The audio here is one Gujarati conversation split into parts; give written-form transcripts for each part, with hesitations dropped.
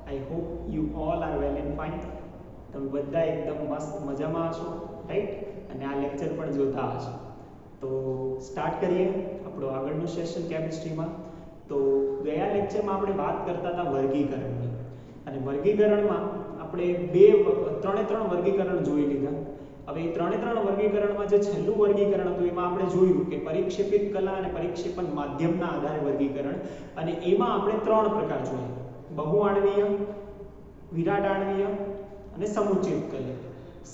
I hope you all are well and fine. તમે બધા એકદમ મસ્ત મજામાં હશો, રાઈટ? અને આ લેક્ચર પણ જોતા હશો. તો સ્ટાર્ટ કરીએ આપણો આગળનું સેશન કેમિસ્ટ્રીમાં. તો ગયા લેક્ચરમાં આપણે વાત કરતા હતા વર્ગીકરણની, અને વર્ગીકરણમાં આપણે ત્રણ વર્ગીકરણ જોઈ લીધા. હવે એ ત્રણ વર્ગીકરણમાં જે છેલ્લું વર્ગીકરણ હતું એમાં આપણે જોયું કે પરિક્ષેપિત કલા અને પરિક્ષેપણ માધ્યમના આધારે વર્ગીકરણ, અને એમાં આપણે 3 પ્રકાર જોયા: બહુઆણ્વીય, વિરાટ આણ્વીય અને સમુચિત કલીય.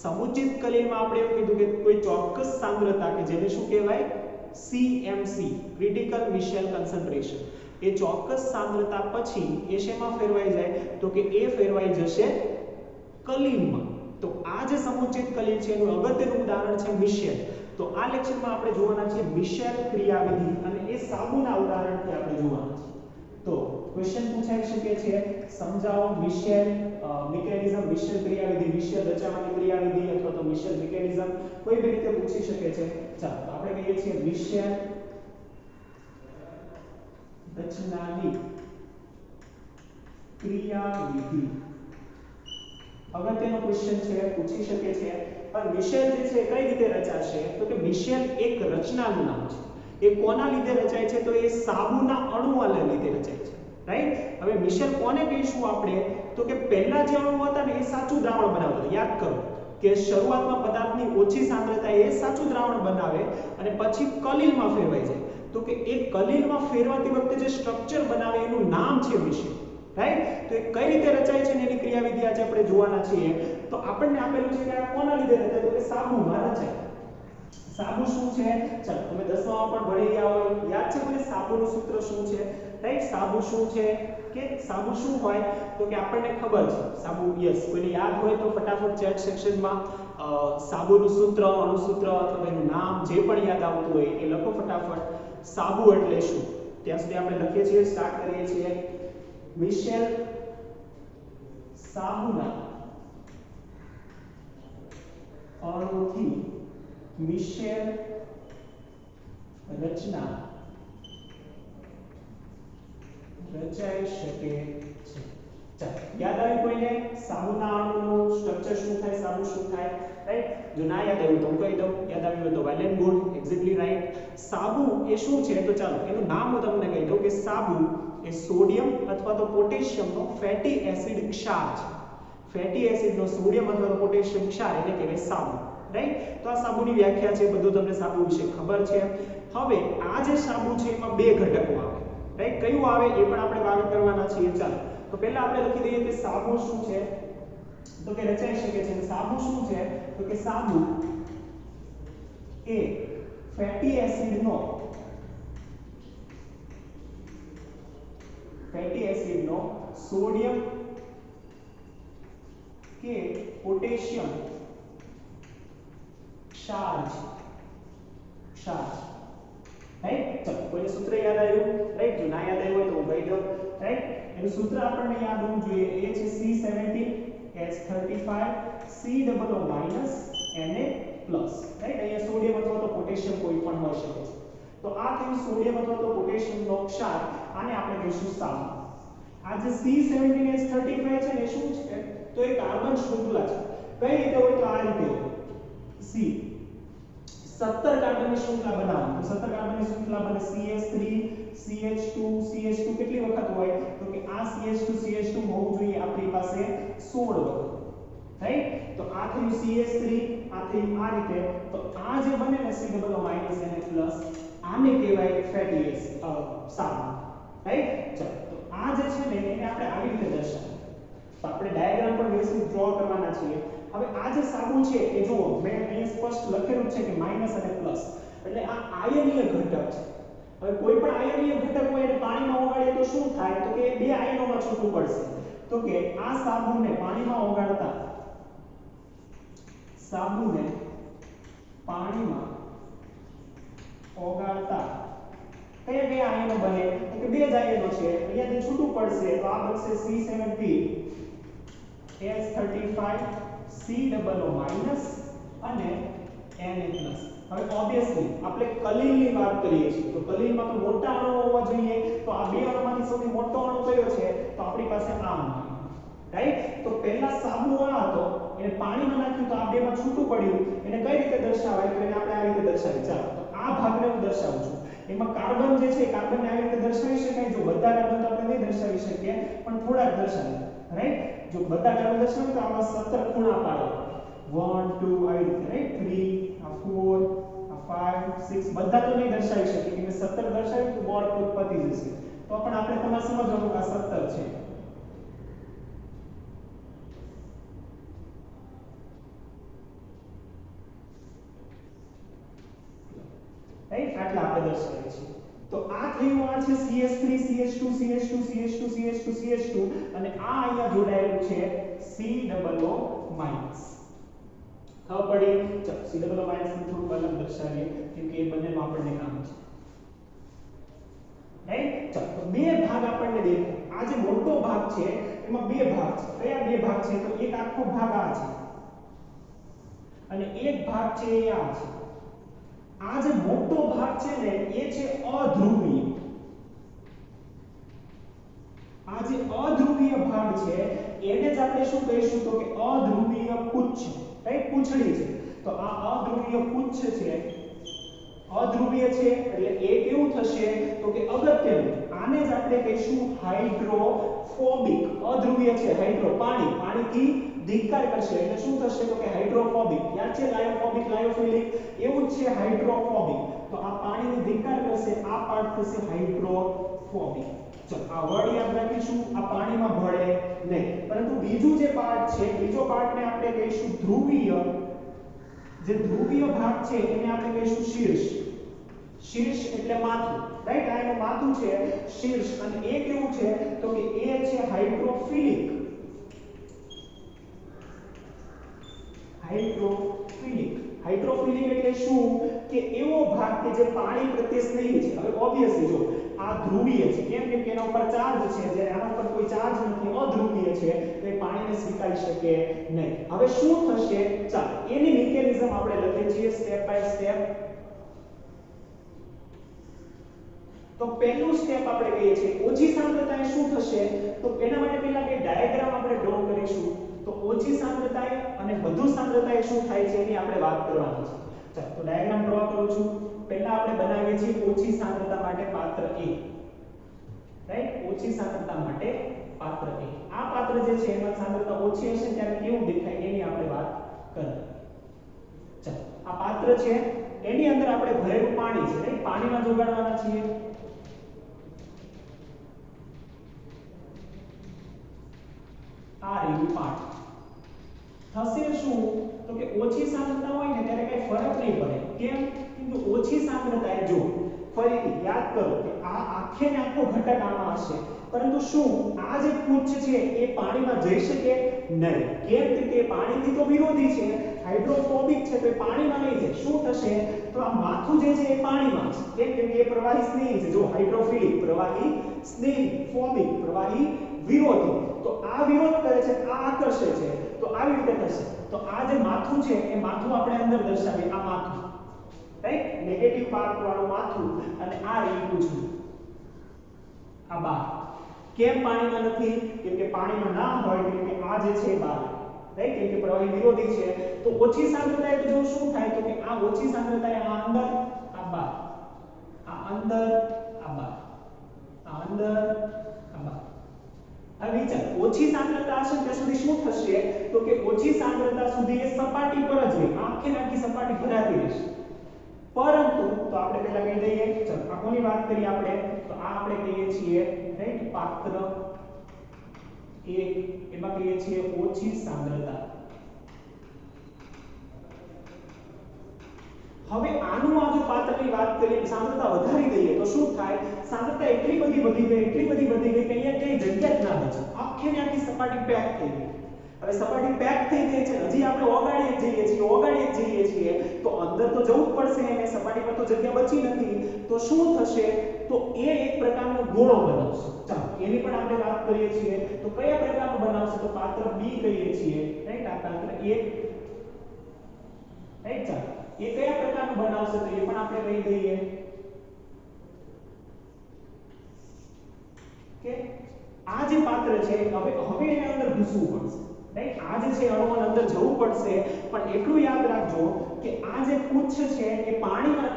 સમુચિત કલીયમાં આપણે એવું કીધું કે કોઈ ચોક્કસ સાંદ્રતા કે જેને શું કહેવાય, CMC ક્રિટિકલ મિશેલ કન્સન્ટ્રેશન, એ ચોક્કસ સાંદ્રતા પછી એ શેમાં ફેરવાઈ જાય, તો કે એ ફેરવાઈ જશે કલીનમાં. તો આ જે સમુચિત કલીલ છે એનું અગત્યનું ઉદાહરણ છે મિશેલ. તો આ લેક્ચરમાં આપણે જોવાના છે મિશેલ ક્રિયાવિધિ, અને એ સાબુના ઉદાહરણથી આપણે જોવાના છે. તો ક્વેશ્ચન પૂછાઈ શકે છે, સમજાવો મિશેલ મિકેનિઝમ, મિશેલ ક્રિયાવિધિ, મિશેલ રચાવાની ક્રિયાવિધિ અથવા તો મિશેલ મિકેનિઝમ, કોઈ બી રીતે પૂછી શકે છે. ચાલો તો આપણે કહીએ છીએ મિશેલ રચનાની ક્રિયાવિધિ. અગત્યનો ક્વેશ્ચન છે, પૂછી શકે છે. પણ મિશેલ જે છે કઈ રીતે રચાશે, તો કે મિશેલ એક રચનાનું નામ છે. એ કોના લીધે રચાય છે, તો એ સાબુના અણુઓને લીધે રચાય છે, રાઈટ? હવે મિશેલ કોને કહીશું આપણે, તો કે પહેલા જે અણુ હતા ને એ સાચું દ્રાવણ બનાવતા. યાદ કરો કે શરૂઆતમાં પદાર્થની ઓછી સાંદ્રતા એ સાચું દ્રાવણ બનાવે અને પછી કલીલમાં ફેરવાઈ જાય. તો કે એ કલીલમાં ફેરવાતી વખતે જે સ્ટ્રક્ચર બનાવે એનું નામ છે મિશેલ, રાઈટ? તો એ કઈ રીતે રચાય છે ને એની ક્રિયાવિધિ આજે આપણે જોવાના છીએ. તો આપણને આપેલું છે કે આ કોના લીધે રચાય, તો કે સાબુમાં રચાય. સાબુ શું છે? ચાલો તમે 10મામાં પણ ભણી ગયા હોય, યાદ છે કોઈને સાબુનું સૂત્ર શું છે, રાઈટ? સાબુ શું છે, કે સાબુ શું હોય, તો કે આપણને ખબર છે સાબુ. યસ, કોઈને યાદ હોય તો ફટાફટ ચેટ સેક્શનમાં સાબુનું સૂત્ર, અણુસૂત્ર અથવા એનું નામ જે પણ યાદ આવતું હોય એ લખો ફટાફટ. સાબુ એટલે શું? ત્યાં સુધી આપણે લખીએ છીએ, સ્ટાર્ટ કરીએ છીએ. મિશેલ સાબુના અણુથી મિશેલ રચના રચાઈ શકે છે. ચાલો યાદ આવ્યું કોઈને? સાબુના અણુનું સ્ટ્રક્ચર શું થાય, સાબુ શું થાય, રાઈટ? જો ના યાદ આવ્યું તો હું કહી દઉં, યાદ આવ્યું હોય તો well and good, exactly right. સાબુ એ શું છે, તો ચાલો એનું નામ હું તમને કહી દઉં કે સાબુ એ સોડિયમ અથવા તો પોટેશિયમનો ફેટી એસિડ ક્ષાર છે. ફેટી એસિડનો સોડિયમ અથવા તો પોટેશિયમ ક્ષાર એટલે કહેવાય સાબુ, રાઈટ? તો આ સાબુની વ્યાખ્યા છે, બધું તમને સાબુ વિશે ખબર છે. હવે આ જે સાબુ છે એમાં 2 ઘટકો આવે, રાઈટ? કયું આવે એ પણ આપણે વાત કરવાના છીએ. ચાલો તો પહેલા આપણે લખી દઈએ કે સાબુ શું છે, તો કે રચાઈ શકે છે. સાબુ શું છે, તો કે સાબુ એ ફેટી એસિડનો સોડિયમ કે પોટેશિયમ ક્ષાર છે, રાઈટ? ચલો કોઈને સૂત્ર યાદ આવ્યું, રાઈટ? જો ના યાદ આવ્યું હોય તો હું કહી દઉં, રાઈટ? એનું સૂત્ર આપણને યાદ હોવું જોઈએ, એ છે C17H35 COO- Na+, રાઈટ? અહીંયા સોડિયમ અથવા તો પોટેશિયમ કોઈ પણ હોઈ શકે છે. તો આ થયું સોડિયમ અથવા તો પોટેશિયમનો ક્ષાર, આને આપણે કહીશું સાબુ. આ જે C17H35 છે ને એ શું છે, તો એ કાર્બન શૃંખલા છે. કઈ રીતે હોય, તો આ રીતે હોય. C 17 કાર્બનની શૃંખલા બનાવો તો 17 કાર્બનની શૃંખલા બને CH3 CH2 CH2 કેટલી વખત હોય, તો કે આ CH2 હોવું જોઈએ આપણી પાસે 16 વખત, રાઈટ? તો આ થયું CH3, આ થયું આ રીતે. તો આ જે બને ને COO- Na+, આને કહેવાય ફેટી એસિડ સાબુ, રાઈટ? ચાલો તો આ જે છે ને એને આપણે આવી રીતે દર્શાવીએ. તો આપણે ડાયાગ્રામ પણ બેસિક ડ્રો કરવાના છીએ. હવે આ જે સાબુ છે એ જુઓ, મેં અહીંયા સ્પષ્ટ લખેલું છે કે માઈનસ અને પ્લસ, એટલે આ આયનીય ઘટક છે. હવે કોઈ પણ આયનીય ઘટક હોય એને પાણીમાં ઓગાળીએ તો શું થાય, તો કે 2 આયનોમાં છૂટું પડશે. તો કે આ સાબુને પાણીમાં ઓગાળતા કયા કયા આયનો બને, તો કે 2 જ આયનો છે. અહીંયાથી છૂટું પડશે તો આ બનશે C17H35 COO- અને Na+. હવે ઓબ્વિયસલી આપણે કલીલની વાત કરીએ છીએ તો કલીલમાં તો મોટા અણુ હોવા જોઈએ. તો આ 2 અણુમાંથી સૌથી મોટો અણુ કયો છે, તો આપણી પાસે આ અણુ. રાઈટ? તો પહેલા સાબુ આ હતો, એને પાણીમાં નાખ્યું તો આ બેમાં છૂટું પડ્યું, એને કઈ રીતે દર્શાવાય? તો એને આપણે આ રીતે દર્શાવી. ચાલો તો આ ભાગને હું દર્શાવું છું. એમાં કાર્બન જે છે કાર્બનને આવી રીતે દર્શાવી શકાય. જો બધા કાર્બન તો આપણે નહીં દર્શાવી શકીએ, પણ થોડાક દર્શાવીએ. રાઈટ? જો બધા કાર્બન દર્શાવીએ તો આમાં 17 ખૂણા પાડો. 1 2 આવી રીતે. રાઈટ? 3 આ 4 આ 5 6 બધા તો નહીં દર્શાવી શકીએ કે 17 દર્શાવી તો બોર્ડ પર પતી જશે. તો પણ આપણે તમારે સમજવાનું કે આ 17 છે. રાઈટ? આટલા આપણે દર્શાવીએ છીએ. તો આ થયું, આ છે CH3 CH2 CH2 CH2 CH2 CH2 અને આ અહીંયા જોડાયેલું છે COO-. ખબર પડી? ચાલો COO- ને થોડું અલગ દર્શાવીએ કેમ કે એ બંનેમાં આપણને કામ છે. રાઈટ? ચાલો તો બે ભાગ આપણને દેખાય. આ જે મોટો ભાગ છે એમાં બે ભાગ છે. કયા બે ભાગ છે? તો એક આખો ભાગ આ છે અને એક ભાગ છે એ આ છે. આ જે મોટો ભાગ છે ને એ છે અધ્રુવીય. આ જે અધ્રુવીય ભાગ છે એને જ આપણે શું કહીશું? તો કે અધ્રુવીય પુચ્છ. રાઈટ? પૂંછડી છે. તો આ અધ્રુવીય પુચ્છ છે, અધ્રુવીય છે એટલે એ કેવું થશે? તો કે અગત્યનું. આને જ આપણે કહીશું હાઇડ્રોફોબિક. અધ્રુવીય છે, હાઇડ્રો પાણીથી ધિક્કાર કરશે એટલે શું થશે? તો કે હાઇડ્રોફોબિક. યાદ છે લાયોફોબિક લાયોફિલિક? એવું જ છે હાઇડ્રોફોબિક. તો આ પાણીને ધિક્કાર કરશે, આ પાર્ટ થશે હાઇડ્રોફોબિક. ચલો આ વર્ડ યાદ રાખીશું. આ પાણીમાં ભળે નહીં. પરંતુ બીજું જે પાર્ટ છે, બીજો પાર્ટને આપણે કહીશું ધ્રુવીય. જે ધ્રુવીય ભાગ છે એને આપણે કહીશું શીર્ષ. શીર્ષ એટલે માથું. રાઈટ? આ એનું માથું છે શીર્ષ. અને એ કેવું છે? તો કે એ છે હાઇડ્રોફિલિક. હાઇડ્રોફિલિક એટલે શું? કે એવો ભાગ કે જે પાણી પ્રત્યે સ્નેહી છે. હવે ઓબ્વિયસલી જો આ ધ્રુવીય છે, કેમ કે એના ઉપર ચાર્જ છે, જ્યારે આના ઉપર કોઈ ચાર્જ નથી, અધ્રુવીય છે, તો એ પાણીને સ્વીકારી શકે નહીં. હવે શું થશે? ચાલો એની મિકેનિઝમ આપણે લખીએ છીએ સ્ટેપ બાય સ્ટેપ. તો પહેલું સ્ટેપ આપણે કહીએ છીએ ઓછી સાંદ્રતાએ શું થશે? તો એના માટે પહેલા બે ડાયાગ્રામ આપણે ડ્રો કરીશું. તો ઓછી સાંદ્રતાએ અને વધુ સાંદ્રતાએ શું થાય છે એની આપણે વાત કરવાની છે. ચાલો તો ડાયાગ્રામ ડ્રો કરું છું. પહેલા આપણે બનાવીએ છીએ ઓછી સાંદ્રતા માટે પાત્ર A. રાઈટ? ઓછી સાંદ્રતા માટે પાત્ર A. આ પાત્ર જે છે એમાં સાંદ્રતા ઓછી હશે ત્યારે કેવું દેખાય એની આપણે વાત કરીએ. ચાલો આ પાત્ર છે, એની અંદર આપણે ભરેલું પાણી છે. રાઈટ? પાણીમાં જોડાડવાના છીએ. આ રહ્યું પાણી. થશે શું? તો કે ઓછી સાંદ્રતા હોય ને ત્યારે કઈ ફરક નહીં પડે. કેમ? કેમ કે ઓછી સાંદ્રતાએ જો ફરીથી યાદ કરો કે આ આખે ને આખો ઘટક આમાં હશે, પરંતુ શું આ જે પુચ્છ છે એ પાણીમાં જઈ શકે નહીં. કેમ કે પાણીથી તો વિરોધી છે, હાઇડ્રોફોબિક છે, તો એ પાણીમાં નહીં જાય. શું થશે? તો આ માથું જે છે એ પાણીમાં છે. કેમ કે એ પ્રવાહી સ્નેહી છે. જો હાઇડ્રોફિલિક પ્રવાહી સ્નેહી, ફોબિક પ્રવાહી વિરોધી. તો આ વિરોધ કરે છે, આ આકર્ષે છે, તો આવી રીતે થશે. તો આ જે માથું છે એ માથું આપણે અંદર દર્શાવીએ. આ માથું, રાઈટ? નેગેટિવ પાર્ટ વાળું માથું અને આ રહી પૂંછડી. આ બાર. કેમ પાણીમાં નથી? કેમ કે પાણીમાં ના હોય, કેમ કે આ જે છે બાર. રાઈટ? કેમ કે પ્રવાહી વિરોધી છે. તો ઓછી સાંદ્રતાએ તો જો શું થાય? તો કે આ ઓછી સાંદ્રતાએ આ અંદર, આ બાર, આ અંદર, આ બાર, આ અંદર, આ બાર. હવે વિચાર, ઓછી સાંદ્રતા હશે ત્યાં સુધી શું થશે? તો કે ઓછી સાંદ્રતા સુધી એ સપાટી પર જ હોય, આખે આખી સપાટી ભરાતી રહેશે. પરંતુ તો આપણે પહેલા કહી દઈએ, ચલો આ કોની વાત કરીએ આપણે? તો આ આપણે કહીએ છીએ રાઈટ પાત્ર 1. એમાં કહીએ છીએ ઓછી સાંદ્રતા. હવે આનું આ જો પાત્રની વાત કરીએ, સાંદ્રતા વધારી દઈએ તો શું થાય? સાંદ્રતા એટલી બધી વધી ગઈ કે અહીંયા કઈ જગ્યા જ ના બચે. આખે ને આખી સપાટી પેક થઈ ગઈ. હવે સપાટી પેક થઈ ગઈ છે, હજી આપણે ઓગાળીએ જ જઈએ છીએ, તો અંદર તો જવું જ પડશે અને સપાટી પર તો જગ્યા બચી નથી. તો શું થશે? તો એ એક પ્રકારનો ગોળો બનાવશે. ચાલો એની પણ આપણે વાત કરીએ છીએ. તો કયા પ્રકારનો બનાવશે? તો પાત્ર B કહીએ છીએ. રાઈટ? આ પાત્ર 1. રાઈટ? ચાલો એ કયા પ્રકારનું બનાવશે? તો એ પણ આપણે કહી દઈએ કે આ જે પાત્ર છે હવે એને અંદર ઘૂસવું પડશે, રાઈટ? આ જે છે અણુઓને અંદર જવું પડશે, પણ એટલું યાદ રાખજો કે આ જે પુચ્છ છે એ પાણીમાં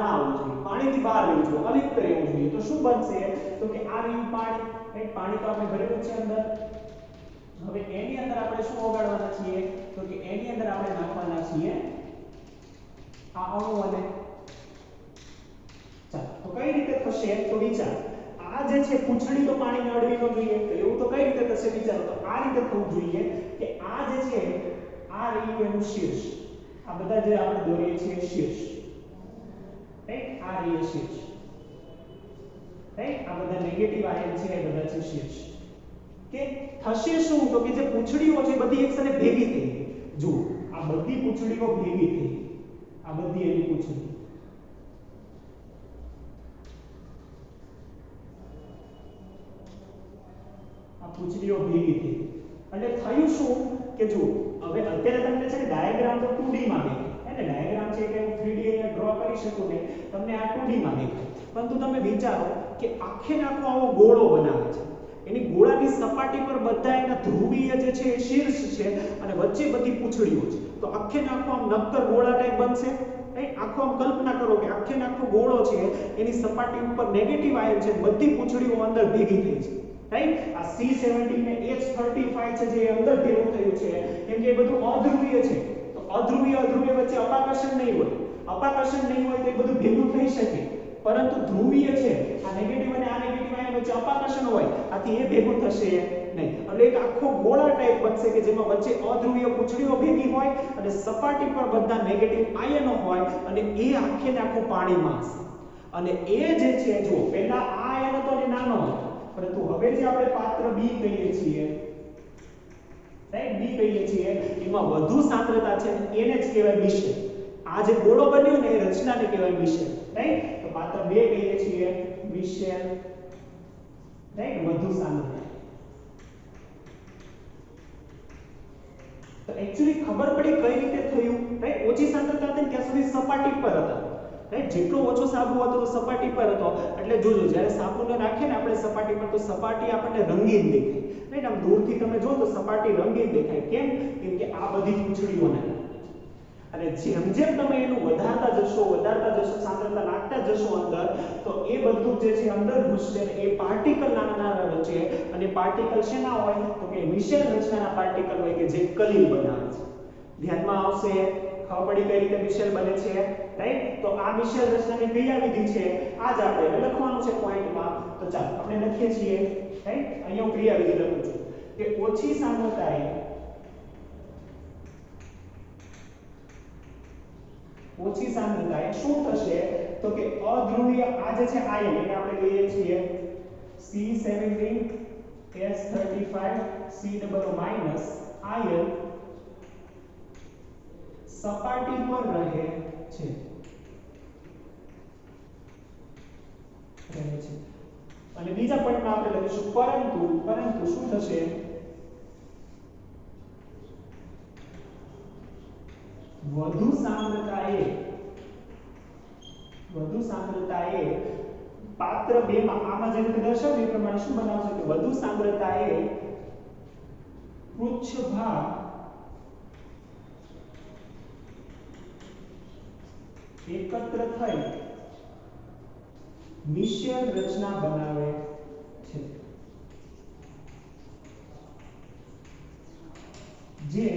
ના આવવું જોઈએ, પાણીથી બહાર રહેવું જોઈએ, અલિપ્ત રહેવું જોઈએ. તો શું બનશે? તો કે આ રહ્યું પાણી, રાઈટ? પાણી તો આપણે ભરેલું છે અંદર. હવે એની અંદર આપણે શું ઓગાળવાના છીએ? તો કે એની અંદર આપણે નાખવાના છીએ આ અણુઓને. ચાલો, તો કઈ રીતે થશે? તો વિચાર, આ જે છે પૂંછડી તો પાણીને અડવી ન જોઈએ, તો એવું તો કઈ રીતે થશે? વિચારો. તો આ રીતે થવું જોઈએ કે આ જે છે આ રહ્યું એનું શીર્ષ, આ બધા જે આપણે દોરીએ છીએ શીર્ષ, રાઈટ? આ રહ્યું શીર્ષ, રાઈટ? આ બધા નેગેટિવ આયન છે એ બધા છે શીર્ષ. કે થશે શું? તો કે જે પૂંછડીઓ છે બધી એક સાથે ભેગી થઈ ગઈ. જુઓ, આ બધી પૂંછડીઓ ભેગી થઈ, આ બધી એની પૂંછડી, પૂંછડીઓ ભેગી થઈ. એટલે થયું શું કે જો હવે અત્યારે તમને છે ને ડાયાગ્રામ તો 2D માં દેખાય, એટલે ડાયાગ્રામ છે કે હું 3D અહીંયા ડ્રો કરી શકું ને, તમને આ 2D માં દેખાય. પરંતુ તમે વિચારો કે આખે આખો આવો ગોળો બનાવે છે, એની ગોળાની સપાટી પર બધા એના ધ્રુવીય જે છે એ શીર્ષ છે અને વચ્ચે બધી પૂંછડીઓ છે. તો આખે આખો આમ નક્કર ગોળા ટાઈપ બનશે, રાઈટ? આખો આમ કલ્પના કરો કે આખે આખો ગોળો છે, એની સપાટી ઉપર નેગેટિવ આયન છે, બધી પૂંછડીઓ અંદર ભેગી થઈ છે, રાઈટ? આ C17 ને H35 છે જે અંદર ભેગું થયું છે, કેમ કે એ બધું અધ્રુવીય છે. તો અધ્રુવીય વચ્ચે અપાકર્ષણ નહીં હોય, અપાકર્ષણ નહીં હોય તો એ બધું ભેગું થઈ શકે. પરંતુ ધ્રુવીય છે, આ નેગેટિવ અને આ નેગેટિવ આયન વચ્ચે અપાકર્ષણ હોય, આથી એ ભેગું થશે નહીં. એટલે એક આખો ગોળા ટાઈપ બનશે કે જેમાં વચ્ચે અધ્રુવીય પૂંછડીઓ ભેગી હોય અને સપાટી પર બધા નેગેટિવ આયનો હોય, અને એ આખે આખું પાણીમાં હશે. અને એ જે છે, જો પહેલા આ આયન હતો ને નાનો હતો, પરંતુ હવે જે આપણે પાત્ર બી કહીએ છીએ, રાઈટ? બી કહીએ છીએ, એમાં વધુ સાંદ્રતા છે, એને જ કહેવાય મિશ્ર. આ જે ગોળો બન્યો ને એ રચનાને કહેવાય મિશ્ર, રાઈટ? તો પાત્ર 2 કહીએ છીએ મિશ્ર, રાઈટ? વધુ સાંદ્રતા. તો એક્ચ્યુઅલી ખબર પડી કઈ રીતે થયું, રાઈટ? ઓછી સાંદ્રતા હતી ત્યાં સુધી સપાટી પર હતા, રાઈટ? જેટલો ઓછો સાબુ હતો તો સપાટી પર હતો. એટલે જોજો, જ્યારે સાબુને રાખીએ ને આપણે સપાટી પર, તો સપાટી આપણને રંગીન દેખાય, રાઈટ? આમ દૂરથી તમે જો તો સપાટી રંગીન દેખાય. કેમ? કેમ કે આ બધી પૂંછડીઓને. અને જેમ જેમ તમે એનું વધારતા જશો સાંદ્રતા નાખતા જશો અંદર, તો એ બધું જે છે અંદર ઘૂસશે ને એ પાર્ટિકલ નાના રચે. અને પાર્ટિકલ શેના હોય? તો કે મિશ્ર રચનાના પાર્ટિકલ હોય કે જે કલીલ બનાવે છે. ધ્યાનમાં આવશે, ખબર પડી કઈ રીતે મિશ્ર બને છે, રાઈટ? તો આ મિશ્ર રચનાની ક્રિયાવિધિ છે, આ જ આપણે લખવાનું છે પોઈન્ટમાં. તો ચાલો આપણે લખીએ છીએ, રાઈટ? અહીંયા હું ક્રિયાવિધિ લખું છું કે ઓછી સાંદ્રતાએ શું થશે? તો કે અધ્રુવીય આ જે છે આયન, એને આપણે કહીએ છીએ C17H35 COO- આયન સપાટી પર રહે છે. અને બીજા પોઈન્ટમાં આપણે લખીશું પરંતુ શું થશે? વધુ સાંદ્રતાએ પાત્ર 2 માં આમાં જે રીતે દર્શાવ્યું એ પ્રમાણે શું બનાવશે કે વધુ સાંદ્રતાએ પૃષ્ઠભાગ એકત્ર થઈ મિશ્ર રચના બનાવે છે, જે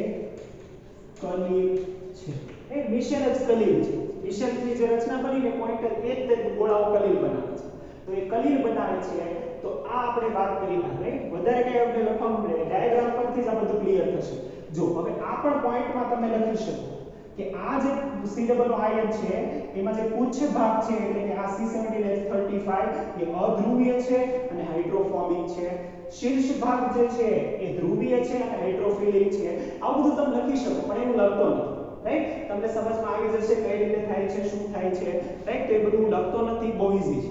કલીલ છે. એ મિશ્ર જ કલીલ છે. મિશ્રની જે રચના બનીને પોઈન્ટર એ જ ગોળાઓ કલીલ બનાવે છે. તો એ કલીલ બનાવે છે. તો આ આપણે વાત કરી, રાઈટ? વધારે કઈ આપણે લખવાનું નથી, ડાયાગ્રામ પરથી જ આ બધું ક્લિયર થશે. જો હવે આ પણ પોઈન્ટમાં તમે લખી શકો કે આ જે COO આયન છે એમાં જે પુચ્છ ભાગ છે, એટલે કે આ C17H35 એ અધ્રુવીય છે અને હાઇડ્રોફોબિક છે. શીર્ષ ભાગ જે છે એ ધ્રુવીય છે અને હાઇડ્રોફિલિક છે. આવું બધું તમે લખી શકો, પણ એવું લખતો નથી, રાઈટ? તમને સમજમાં આવી જશે કઈ રીતે થાય છે, શું થાય છે, રાઈટ? તો એ બધું લખતો નથી, બહુ ઈઝી છે,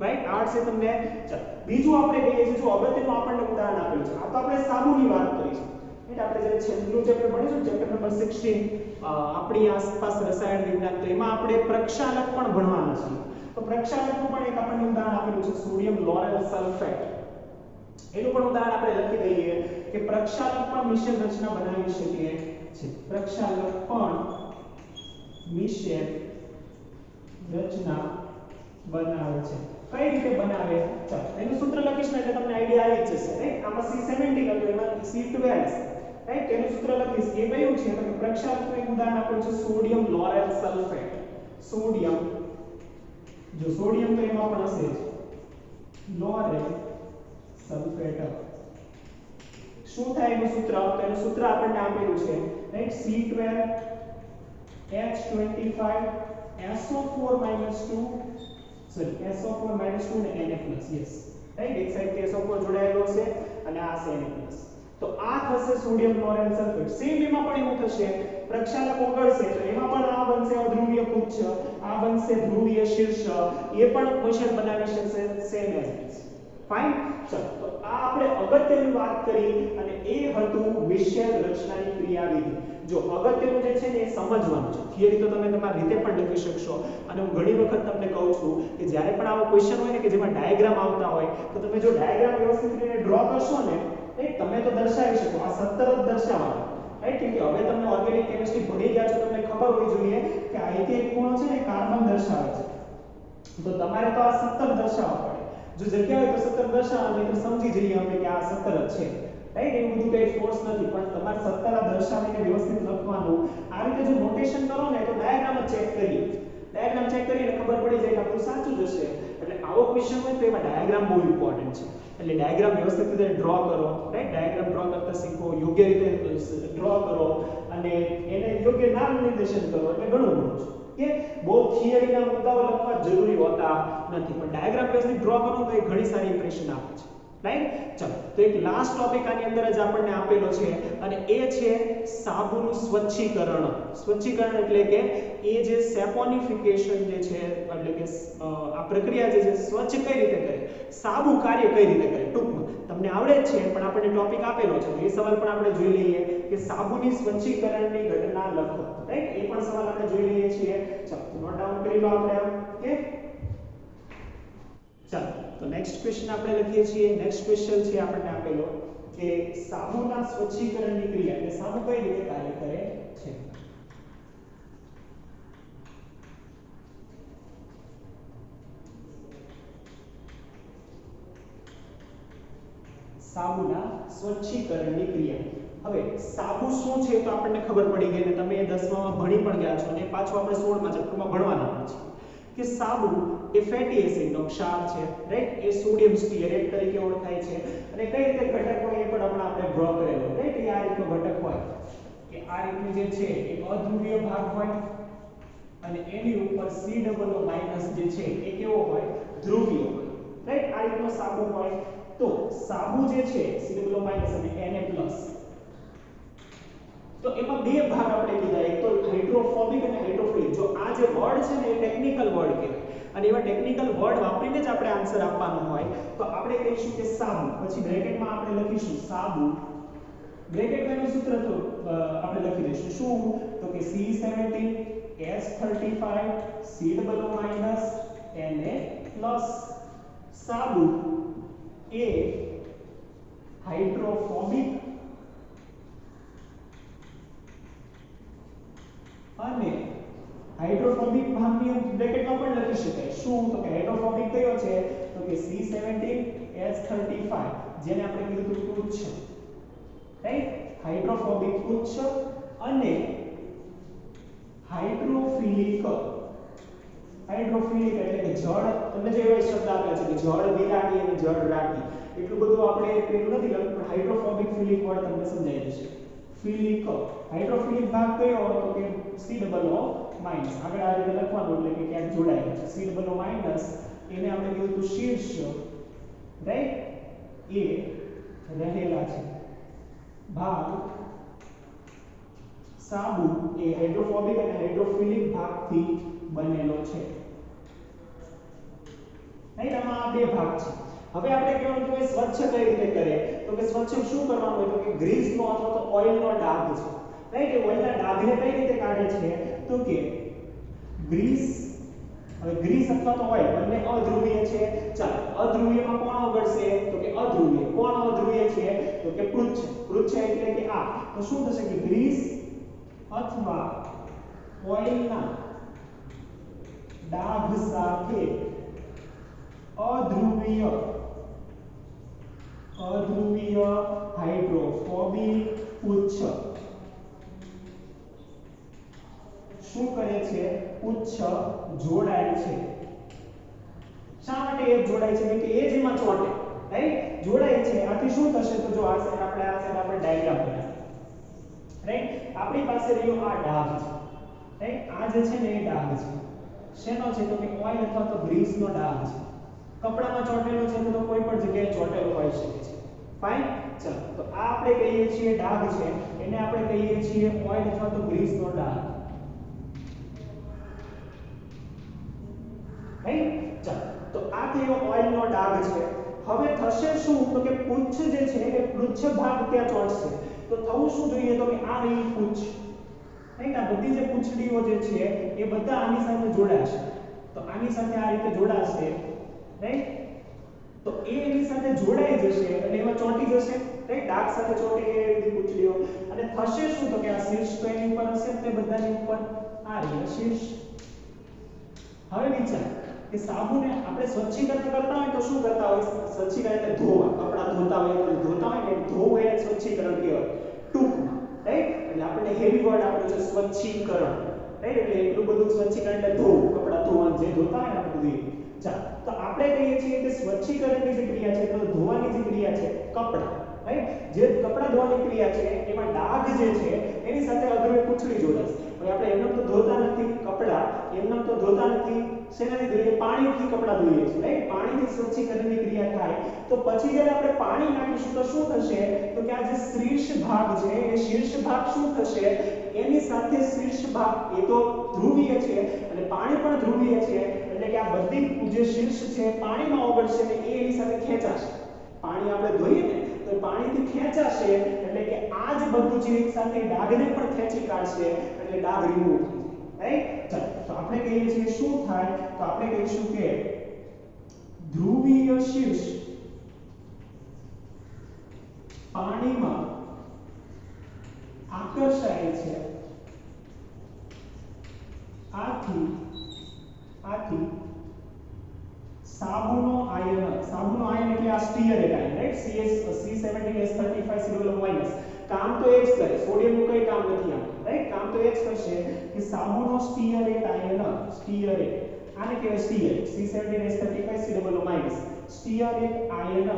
રાઈટ? આર્ટ્સ એ તમને. ચાલો બીજું આપણે કહીએ છીએ, જો અગત્યનું આપણને ઉદાહરણ આપેલું છે. આ તો આપણે સાબુની વાત કરી છે, રાઈટ? આપણે જે છેલ્લું ચેપ્ટર ભણીશું, ચેપ્ટર નંબર 16 આપણી આસપાસ રસાયણ વિજ્ઞાન, તો એમાં આપણે પ્રક્ષાલક પણ ભણવાના છીએ. તો પ્રક્ષાલકનું પણ એક આપણને ઉદાહરણ આપેલું છે, સોડિયમ લોરેલ સલ્ફેટ, એનું પણ ઉદાહરણ આપણે લખી દઈએ કે પ્રક્ષાલક પણ મિશ્ર રચના બનાવી શકીએ છે. પ્રક્ષાલક પણ મિશ્ર રચના બનાવે છે. કઈ રીતે બનાવે? ચાલો એનું સૂત્ર લખીશ ને એટલે તમને આઈડિયા આવી જ જશે, રાઈટ? આમાં C17 હતું, એમાં C12, રાઈટ? એનું સૂત્ર લખીશ. એ કયું છે તો કે પ્રક્ષાલકનું એક ઉદાહરણ આપ્યું છે સોડિયમ લોરેલ સલ્ફેટ. સોડિયમ, જો સોડિયમ તો એમાં પણ હશે જ, લોરેલ સલ્ફેટ. શું થાય એનું સૂત્ર? તો એનું સૂત્ર આપણને આપેલું છે, right? C12H25 SO4 2, sorry SO4 2 ને Na+, યસ, રાઈટ? એક સાઈડ થી SO4 જોડાયેલો છે અને આ છે Na+. તો આ થશે સોડિયમ ક્લોરાઇડ સલ્ફેટ. સેમ એમાં પણ એવું થશે, પ્રક્ષાલક ઓગળશે તો એમાં પણ આ બનશે અધ્રુવીય પુચ્છ, આ બનશે ધ્રુવીય શીર્ષ, એ પણ મિશ્ર બનાવી શકશે same as it is. Fine. ચલો તો આ આપણે અગત્યની વાત કરી અને એ હતું મિશ્ર રચનાની ક્રિયાવિધિ. જો અગત્યનું જે છે ને એ સમજવાનું છે. થિયરી તો તમે તમારી રીતે પણ લખી શકશો અને હું ઘણી વખત તમને કહું છું કે જ્યારે પણ આવો ક્વેશ્ચન હોય ને કે જેમાં ડાયાગ્રામ આવતા હોય તો તમે જો ડાયાગ્રામ વ્યવસ્થિત રીતે ડ્રો કરશો ને, રાઈટ, તમે તો દર્શાવી શકો. આ 17 જ દર્શાવવાના, રાઈટ? કેમ કે હવે તમે ઓર્ગેનિક કેમિસ્ટ્રી ભણી ગયા છો, તમને ખબર હોવી જોઈએ કે અહીંથી એક ખૂણો છે ને કાર્બન દર્શાવે છે, તો તમારે તો આ 17 દર્શાવવા પડે. જો જગ્યા હોય તો 17 દર્શાવવા, નહીં તો સમજી જઈએ અમે કે આ 17 જ છે, રાઈટ? એવું બધું કઈ ફોર્સ નથી, પણ તમારે 17 દર્શાવીને વ્યવસ્થિત લખવાનું. આ રીતે જો નોટેશન કરો ને તો ડાયાગ્રામ જ ચેક કરીએ, ડાયાગ્રામ ચેક કરીને ખબર પડી જાય કે આપણું સાચું જ હશે. એટલે આવો ક્વેશ્ચન હોય તો એમાં ડાયાગ્રામ બહુ ઇમ્પોર્ટન્ટ છે. એટલે ડાયાગ્રામ વ્યવસ્થિત રીતે ડ્રો કરો, રાઈટ? ડાયાગ્રામ ડ્રો કરતા શીખો, યોગ્ય રીતે ડ્રો કરો અને એને યોગ્ય નામ નિર્દેશન કરો, એટલે ઘણું બધું છે. કે બહુ થિયરીના મુદ્દાઓ લખવા જરૂરી હોતા નથી, પણ ડાયાગ્રામ વ્યવસ્થિત ડ્રો કરો તો એ ઘણી સારી ઇમ્પ્રેશન આપે છે, રાઈટ? ચલો તો એક લાસ્ટ ટોપિક આની અંદર જ આપણને આપેલો છે અને એ છે સાબુનું સ્વચ્છીકરણ. સ્વચ્છીકરણ એટલે કે એ જે સેપોનિફિકેશન જે છે, એટલે કે આ પ્રક્રિયા જે છે સ્વચ્છ કઈ રીતે કરે, સાબુ કાર્ય કઈ રીતે કરે. ટૂંકમાં તમને આવડે જ છે પણ આપણને ટોપિક આપેલો છે તો એ સવાલ પણ આપણે જોઈ લઈએ કે સાબુની સ્વચ્છીકરણની ઘટના લખો, રાઈટ? એ પણ સવાલ આપણે જોઈ લઈએ છીએ. ચલો નોટ ડાઉન કરી લો આપણે, ઓકે? ચાલો તો નેક્સ્ટ ક્વેશ્ચન આપણે લખીએ છીએ. નેક્સ્ટ ક્વેશ્ચન છે આપણને આપેલો કે સાબુના સ્વચ્છીકરણની ક્રિયા, એટલે સાબુ કઈ રીતે કાર્ય કરે છે. સાબુના સ્વચ્છીકરણની ક્રિયા. હવે સાબુ શું છે તો આપણને ખબર પડી ગઈ અને તમે 10માં ભણી પણ ગયા છો અને પાછું આપણે 16માં ચેપ્ટરમાં ભણવાના પણ છે કે સાબુ એ ફેટી એસિડનો ક્ષાર છે, રાઈટ? એ સોડિયમ સ્ટીઅરેટ તરીકે ઓળખાય છે અને કઈ રીતે ઘટક હોય એ પણ આપણે ડ્રો કરેલો, રાઈટ? એ આ રીતનો ઘટક હોય કે આ રીતનું જે છે એ અધ્રુવીય ભાગ હોય અને એની ઉપર C+- જે છે એ કેવો હોય? ધ્રુવીય હોય, રાઈટ? આ રીતનો સાબુ હોય. તો સાબુ જે છે C+- અને Na+, તો એમાં બે ભાગ આપણે લીધા, એક તો હાઇડ્રોફોબિક અને હાઇડ્રોફિલિક. જો આ જે વર્ડ છે ને એ ટેકનિકલ વર્ડ કહેવાય અને એવા ટેકનિકલ વર્ડ વાપરીને જ આપણે આન્સર આપવાનો હોય તો આપણે કહીશું કે સાબુ, પછી બ્રેકેટમાં આપણે લખીશું સાબુ, બ્રેકેટમાં એનું સૂત્ર તો આપણે લખી દઈશું શું તો કે C17H35 Na+. સાબુ એ હાઇડ્રોફોબિક અને હાઇડ્રોફોબિક ભાગની બ્રેકેટમાં પણ લખી શકાય. શું તો કે હાઇડ્રોફોબિક કયો છે તો કે C17H35, જેને આપણે કીધું હતું પુચ્છ, રાઈટ? હાઇડ્રોફોબિક પુચ્છ અને હાઇડ્રોફિલિક. હાઇડ્રોફિલિક એટલે કે જળ, તમને જે એવો શબ્દ આપેલા છે કે જળ વિરાગી અને જળ રાગી, એટલું બધું આપણે પેલું નથી લખ્યું પણ હાઇડ્રોફોબિક ફિલિક વર્ડ તમને સમજાઈ જશે. ફિલિક, હાઇડ્રોફિલિક ભાગ કયો તો કે C+- આગળ આ રીતે લખવાનું એટલે કે ક્યાંક જોડાયેલું છે. C+- એને આપણે કીધું હતું શીર્ષ, રાઈટ? એ રહેલા છે ભાગ. સાબુ એ હાઇડ્રોફોબિક અને હાઇડ્રોફિલિક ભાગથી બનેલો છે, રાઈટ? આમાં આ બે ભાગ છે. હવે આપણે કહેવાનું કે સ્વચ્છ કઈ રીતે કરે તો કે સ્વચ્છ શું કરવાનું હોય તો કે ગ્રીસનો અથવા તો ઓઇલનો ડાઘ છે, રાઈટ? એ ઓઇલના ડાઘને કઈ રીતે કાઢે છે તો કે ગ્રીસ હવે ગ્રીસ અથવા તો ઓઇલ બંને અધ્રુવીય છે. ચાલો અધ્રુવીયમાં કોણ ઓગળશે તો કે અધ્રુવીય. કોણ અધ્રુવીય છે તો કે પૃચ્છ. પૃચ્છ એટલે કે આ. તો શું થશે કે ગ્રીસ અથવા ઓઇલના ડાઘ સાથે અધ્રુવીય હાઇડ્રોફોબિક પુચ્છ શું કરે છે? પુચ્છ જોડાય છે. શા માટે એ જોડાય છે? કે એ જ એમાં ચોંટે, રાઈટ? જોડાય છે. આથી શું થશે? તો જો આ સાઈડ આપણે ડાયાગ્રામ બનાવીએ, રાઈટ? આપણી પાસે રહ્યો આ ડાઘ છે, રાઈટ? આ જે છે ને એ ડાઘ છે. શેનો છે? તો કે ઓઇલ અથવા તો ગ્રીસનો ડાઘ છે. કપડામાં ચોંટેલો છે તો કોઈ પણ જગ્યાએ ચોંટેલો હોઈ શકે છે. ફાઇન. ચાલો તો આ આપણે કહીએ છીએ ડાઘ છે, એને આપણે કહીએ છીએ ઓઇલ અથવા તો ગ્રીસનો ડાઘ. રાઈટ? ચાલો તો આ થયો ઓઇલનો ડાઘ છે. હવે થશે શું? તો કે પુચ્છ જે છે એ પૃચ્છ ભાગ ત્યાં ચોંટશે. તો થવું શું જોઈએ? તો કે આ રહી પુચ્છ, રાઈટ? આ બધી જે પૂંછડીઓ જે છે એ બધા આની સાથે જોડાશે. તો આની સાથે આ રીતે જોડાશે, રાઈટ? તો એ એની સાથે જોડાઈ જશે એટલે એમાં ચોંટી જશે, રાઈટ? ડાઘ સાથે ચોંટી ગઈ એ બધી પૂંછડીઓ. અને થશે શું? તો કે આ શીર્ષ તો એની ઉપર હશે તે બધાની ઉપર આ રહી શીર્ષ. હવે વિચાર કે સાબુને આપણે સ્વચ્છીકરણ કરતા હોય તો શું કરતા હોય? સ્વચ્છીકરણ એટલે ધોવા. કપડા ધોતા હોય ને ધોવું એને સ્વચ્છીકરણ કહેવાય ટૂંકમાં, રાઈટ? એટલે આપણે હેવી વર્ડ આપ્યો છે સ્વચ્છીકરણ, રાઈટ? એટલે એટલું બધું સ્વચ્છીકરણ એટલે ધોવું, કપડા ધોવાનું જે ધોતા હોય ને આપણે બધું. ચાલો તો આપણે કહીએ છીએ કે સ્વચ્છીકરણની જે ક્રિયા છે તો ધોવાની જે ક્રિયા છે કપડા, રાઈટ? જે કપડા ધોવાની ક્રિયા છે એમાં ડાઘ જે છે એની સાથે અધ્રુવીય પૂંછડી જોડાશે. હવે આપણે એમનેમ તો ધોતા નથી કપડા, એમનેમ તો ધોતા નથી. શેનાથી ધોઈએ? પાણીથી કપડા ધોઈએ છીએ, રાઈટ? પાણીથી સ્વચ્છીકરણની ક્રિયા થાય તો પછી જ્યારે આપણે પાણી નાખીશું તો શું થશે? તો કે આ જે શીર્ષ ભાગ છે એ શીર્ષ ભાગ શું થશે? એની સાથે શીર્ષ ભાગ એ તો ધ્રુવીય છે અને પાણી પણ ધ્રુવીય છે એટલે કે આ બધી જે શીર્ષ છે પાણીમાં ઓગળશે ને એ એની સાથે ખેંચાશે. પાણી આપણે ધોઈએ ને તો પાણીથી ખેંચાશે એટલે કે આ જ બધું છે એક સાથે ડાઘને પણ ખેંચી કાઢશે એટલે ડાઘ રિમૂવ થઈ જાય, રાઈટ? ચાલો તો આપણે કહીએ છીએ શું થાય? તો આપણે કહીશું કે ધ્રુવીય શીર્ષ પાણીમાં આકર્ષાય છે. આથી સાબુનો આયન એટલે આ સ્ટીઅરેટ આયન, રાઈટ? C17S35 કામ તો એ જ કરે, સોડિયમનું કંઈ કામ નથી આમ, રાઈટ? કામ તો એ જ કરશે કે સાબુનો સ્ટીઅરેટ આયન, આને કહેવાય સ્ટીઅરેટ. C17S35 સ્ટીઅરેટ આયન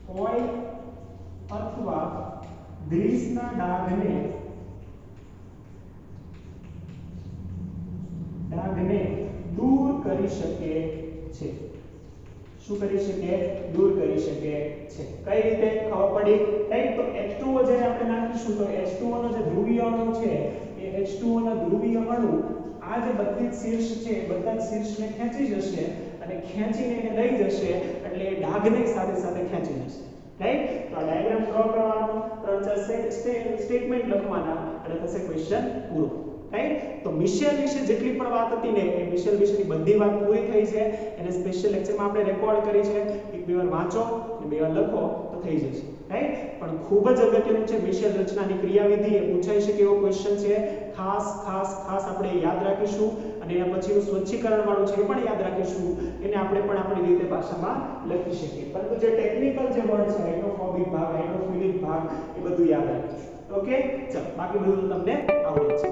ઓઇલ અથવા ગ્રીસના ડાઘને દૂર કરી શકે છે. શું કરી શકે? દૂર કરી શકે છે. કઈ રીતે? ખબર પડી, રાઈટ? તો H2O જ્યારે આપણે નાખીશું તો H2O નો જે ધ્રુવીય અણુ છે એ H2O ના ધ્રુવીય અણુ આ જે બધી જ શીર્ષ છે બધા જ શીર્ષને ખેંચી જશે અને ખેંચીને એને લઈ જશે એટલે એ ડાઘને સાથે સાથે ખેંચી જશે, રાઈટ? તો આ ડાયાગ્રામ ડ્રો કરવાનો, 3-4 સ્ટેટમેન્ટ લખવાના અને થશે ક્વેશ્ચન પૂરો, રાઈટ? તો મિશેલ વિશે જેટલી પણ વાત હતી ને એ મિશેલ વિશેની બધી વાત પૂરી થઈ છે. એને સ્પેશિયલ લેક્ચરમાં આપણે રેકોર્ડ કરી છે. એક બે વાર વાંચો અને બે વાર લખો તો થઈ જશે, રાઈટ? પણ ખૂબ જ અગત્યનું છે મિશેલ રચનાની ક્રિયાવિધિ. એ પૂછાઈ શકે એવો ક્વેશ્ચન છે. ખાસ આપણે યાદ રાખીશું અને એના પછીનું સ્વચ્છીકરણ વાળું છે એ પણ યાદ રાખીશું. એને આપણે પણ આપણી રીતે ભાષામાં લખી શકીએ. પરંતુ જે ટેકનિકલ જે વર્ડ છે હાઇડ્રોફોબિક ભાગ, હાઇડ્રોફિલિક ભાગ એ બધું યાદ રાખીશું. ઓકે? ચાલો બાકી બધું તમને આવડે છે.